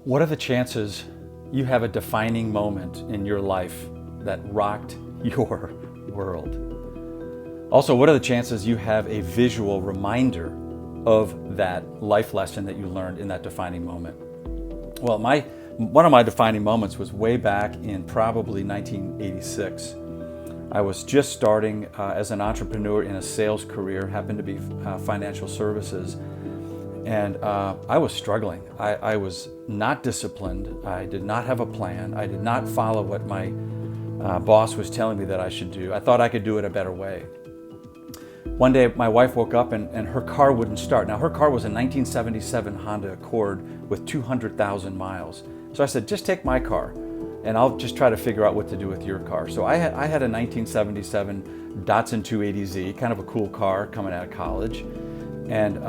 What are the chances you have a defining moment in your life that rocked your world? Also, what are the chances you have a visual reminder of that life lesson that you learned in that defining moment? Well, one of my defining moments was way back in probably 1986. I was just starting as an entrepreneur in a sales career, happened to be financial services. And I was struggling. I was not disciplined. I did not have a plan. I did not follow what my boss was telling me that I should do. I thought I could do it a better way. One day, my wife woke up and her car wouldn't start. Now, her car was a 1977 Honda Accord with 200,000 miles. So I said, just take my car and I'll just try to figure out what to do with your car. So I had a 1977 Datsun 280Z, kind of a cool car coming out of college. And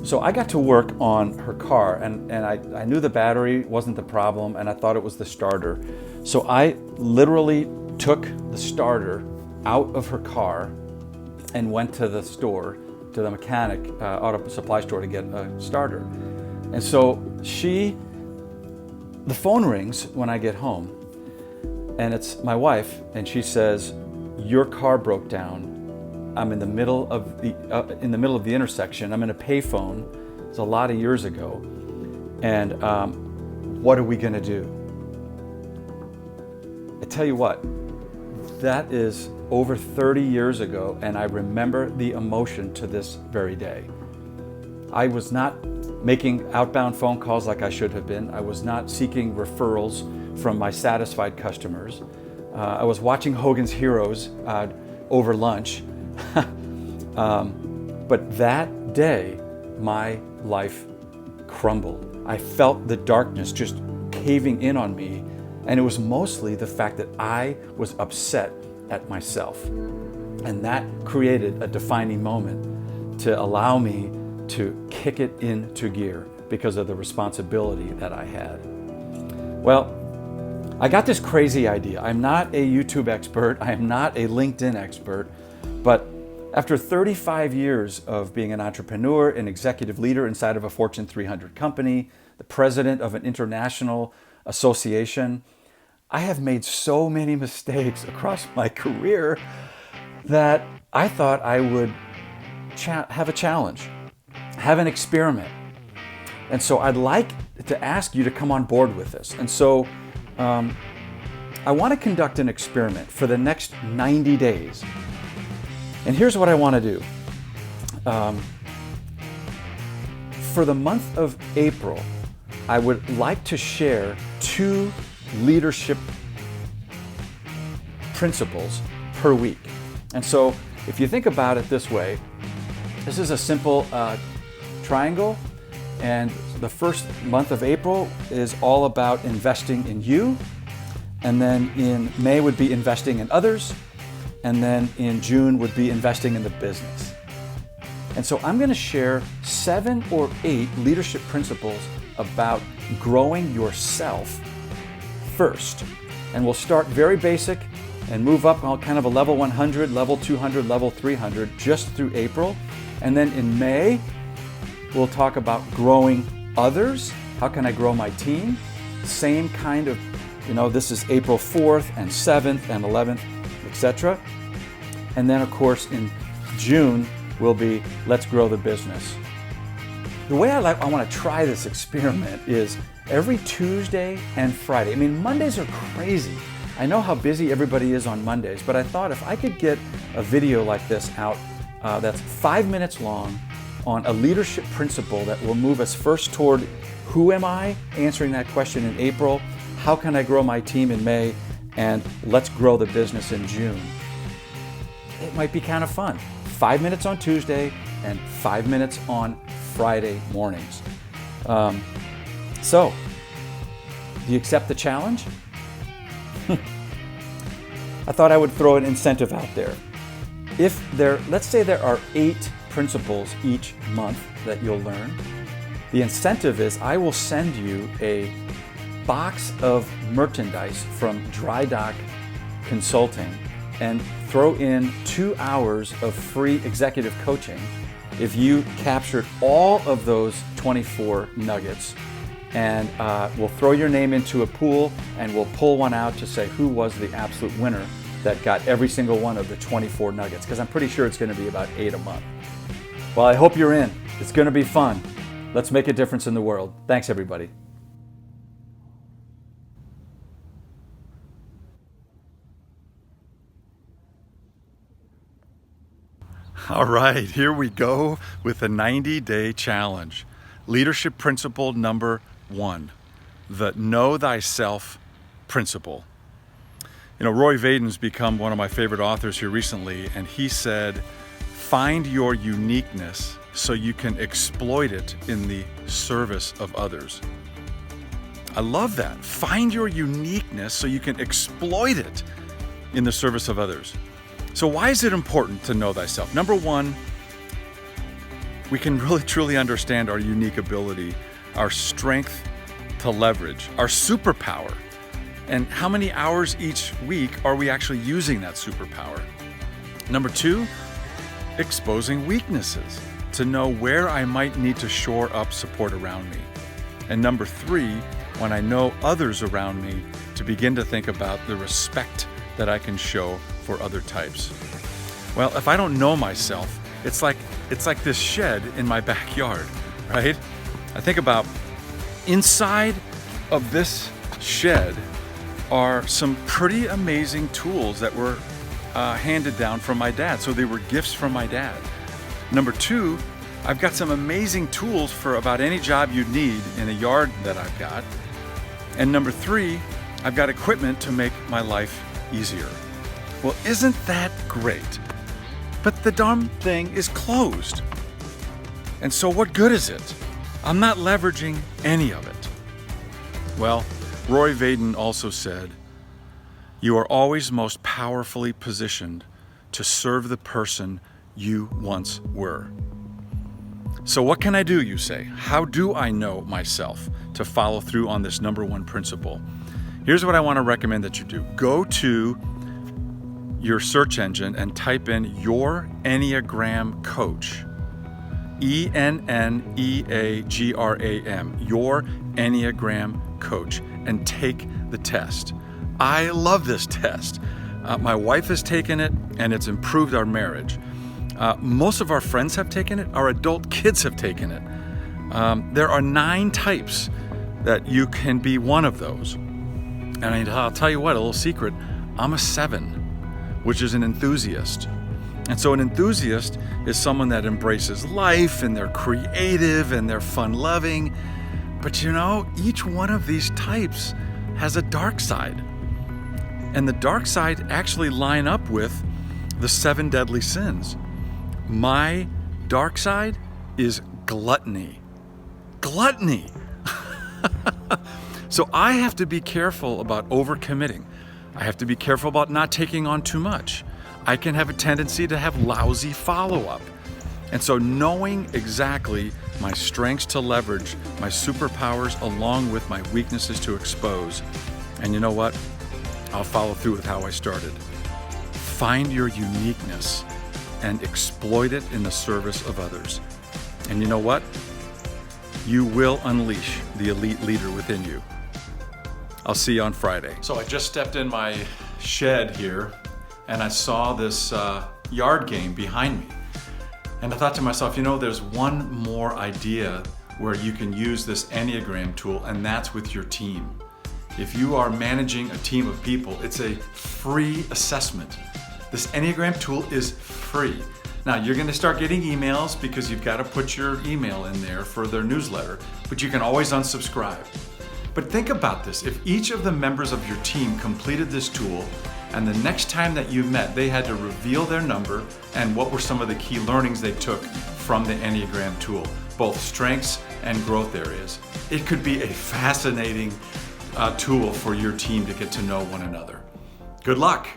so I got to work on her car, and I knew the battery wasn't the problem, and I thought it was the starter. So I literally took the starter out of her car and went to the store, to the mechanic, auto supply store, to get a starter. And so the phone rings when I get home, and it's my wife, and she says, "Your car broke down. I'm in the middle of the intersection. I'm in a payphone. It's a lot of years ago. And what are we going to do?" I tell you what, that is over 30 years ago, and I remember the emotion to this very day. I was not making outbound phone calls like I should have been. I was not seeking referrals from my satisfied customers. I was watching Hogan's Heroes over lunch. But that day, my life crumbled. I felt the darkness just caving in on me, and it was mostly the fact that I was upset at myself. And that created a defining moment to allow me to kick it into gear because of the responsibility that I had. Well, I got this crazy idea. I'm not a YouTube expert. I am not a LinkedIn expert. But after 35 years of being an entrepreneur, an executive leader inside of a Fortune 300 company, the president of an international association, I have made so many mistakes across my career that I thought I would have a challenge, have an experiment. And so I'd like to ask you to come on board with this. And so I want to conduct an experiment for the next 90 days. And here's what I want to do. For the month of April, I would like to share 2 leadership principles per week. And so if you think about it this way, this is a simple triangle, and the first month of April is all about investing in you, and then in May would be investing in others, and then in June would be investing in the business. And so I'm going to share 7 or 8 leadership principles about growing yourself first. And we'll start very basic and move up on kind of a level 100, level 200, level 300 just through April. And then in May, we'll talk about growing others. How can I grow my team? Same kind of, this is April 4th and 7th and 11th, etc. And then, of course, in June will be let's grow the business. The way I want to try this experiment is every Tuesday and Friday. I mean, Mondays are crazy. I know how busy everybody is on Mondays, but I thought if I could get a video like this out that's 5 minutes long on a leadership principle that will move us first toward who am I, answering that question in April, how can I grow my team in May, and let's grow the business in June. It might be kind of fun. 5 minutes on Tuesday and 5 minutes on Friday mornings. So, do you accept the challenge? I thought I would throw an incentive out there. Let's say there are 8 principles each month that you'll learn. The incentive is I will send you a box of merchandise from Dry Dock Consulting and throw in 2 hours of free executive coaching if you captured all of those 24 nuggets and we'll throw your name into a pool and we'll pull one out to say who was the absolute winner that got every single one of the 24 nuggets, because I'm pretty sure it's going to be about 8 a month. Well, I hope you're in. It's going to be fun. Let's make a difference in the world. Thanks, everybody. All right, here we go with the 90-day challenge. Leadership principle number 1, the Know Thyself principle. You know, Roy Vaden's become one of my favorite authors here recently, and he said, find your uniqueness so you can exploit it in the service of others. I love that. Find your uniqueness so you can exploit it in the service of others. So why is it important to know thyself? Number 1, we can really truly understand our unique ability, our strength to leverage, our superpower, and how many hours each week are we actually using that superpower. Number 2, exposing weaknesses, to know where I might need to shore up support around me. And number 3, when I know others around me, to begin to think about the respect that I can show for other types. Well, if I don't know myself, it's like this shed in my backyard, right? I think about inside of this shed are some pretty amazing tools that were handed down from my dad. So they were gifts from my dad. Number 2, I've got some amazing tools for about any job you'd need in a yard that I've got. And number 3, I've got equipment to make my life easier. Well, isn't that great? But the darn thing is closed. And so what good is it? I'm not leveraging any of it. Well, Roy Vaden also said, you are always most powerfully positioned to serve the person you once were. So what can I do, you say? How do I know myself to follow through on this number 1 principle? Here's what I want to recommend that you do. Go to your search engine and type in Your Enneagram Coach. ENNEAGRAM, Your Enneagram Coach, and take the test. I love this test. My wife has taken it, and it's improved our marriage. Most of our friends have taken it. Our adult kids have taken it. There are 9 types that you can be one of those. And I'll tell you what, a little secret, I'm a 7, which is an enthusiast. And so an enthusiast is someone that embraces life, and they're creative, and they're fun-loving. But you know, each one of these types has a dark side. And the dark side actually line up with the 7 deadly sins. My dark side is gluttony. Gluttony! So I have to be careful about overcommitting. I have to be careful about not taking on too much. I can have a tendency to have lousy follow-up. And so knowing exactly my strengths to leverage, my superpowers along with my weaknesses to expose. And you know what? I'll follow through with how I started. Find your uniqueness and exploit it in the service of others. And you know what? You will unleash the elite leader within you. I'll see you on Friday. So I just stepped in my shed here and I saw this yard game behind me. And I thought to myself, you know, there's one more idea where you can use this Enneagram tool, and that's with your team. If you are managing a team of people, it's a free assessment. This Enneagram tool is free. Now, you're gonna start getting emails because you've got to put your email in there for their newsletter, but you can always unsubscribe. But think about this. If each of the members of your team completed this tool, and the next time that you met, they had to reveal their number and what were some of the key learnings they took from the Enneagram tool, both strengths and growth areas. It could be a fascinating tool for your team to get to know one another. Good luck.